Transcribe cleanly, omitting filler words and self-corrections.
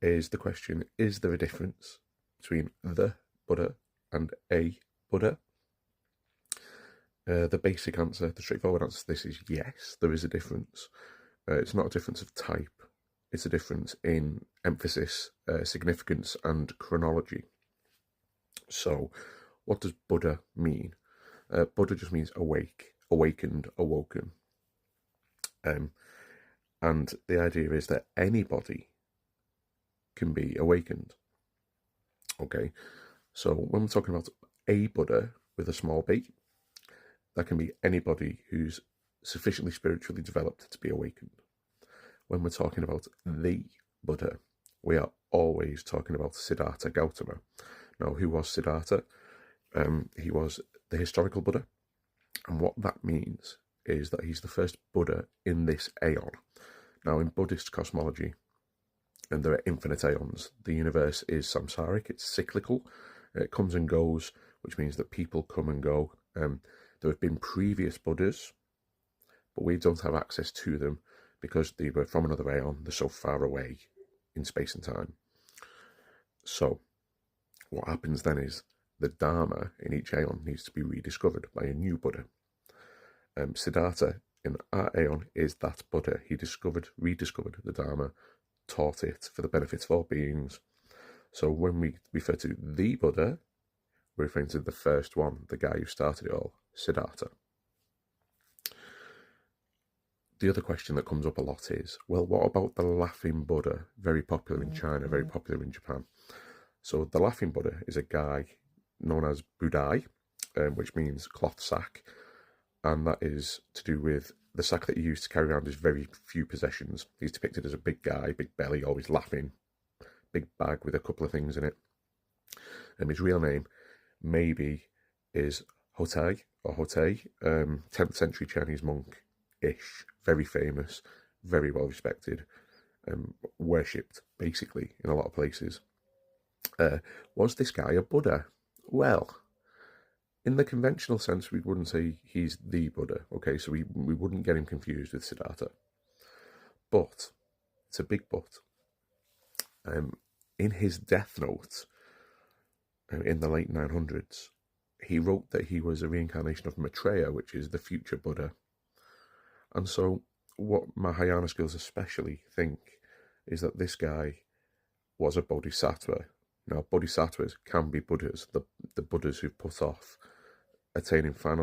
is the question, is there a difference between the Buddha and a Buddha? The basic answer, the straightforward answer to this is yes, there is a difference. It's not a difference of type, it's a difference in emphasis, significance, and chronology. So, what does Buddha mean? Buddha just means awake, awakened, awoken. And the idea is that anybody can be awakened. Okay, so when we're talking about a Buddha with a small b, that can be anybody who's sufficiently spiritually developed to be awakened. When we're talking about the Buddha, we are always talking about Siddhartha Gautama. Now, who was Siddhartha? He was the historical Buddha, and what that means is that he's the first Buddha in this aeon. Now, in Buddhist cosmology, and there are infinite aeons, the universe is samsaric, it's cyclical, it comes and goes, which means that people come and go. There have been previous Buddhas, but we don't have access to them because they were from another aeon, they're so far away in space and time. So, what happens then is the Dharma in each aeon needs to be rediscovered by a new Buddha. Siddhartha in our aeon is that Buddha. He rediscovered the Dharma, taught it for the benefit of all beings. So when we refer to the Buddha, we're referring to the first one, the guy who started it all, Siddhartha. The other question that comes up a lot is, well, what about the Laughing Buddha? Very popular in China, very popular in Japan. So the Laughing Buddha is a guy known as Budai, which means cloth sack, and that is to do with the sack that he used to carry around his very few possessions. He's depicted as a big guy, big belly, always laughing, big bag with a couple of things in it. And his real name maybe is Hotei or Hotei, 10th century Chinese monk-ish, very famous, very well respected, worshipped basically in a lot of places. Was this guy a Buddha? Well, in the conventional sense, we wouldn't say he's the Buddha, okay? So we wouldn't get him confused with Siddhartha. But, it's a big but. In his death note, in the late 900s, he wrote that he was a reincarnation of Maitreya, which is the future Buddha. And so, what Mahayana schools especially think is that this guy was a bodhisattva. Now, bodhisattvas can be Buddhas, the Buddhas who've put off attaining final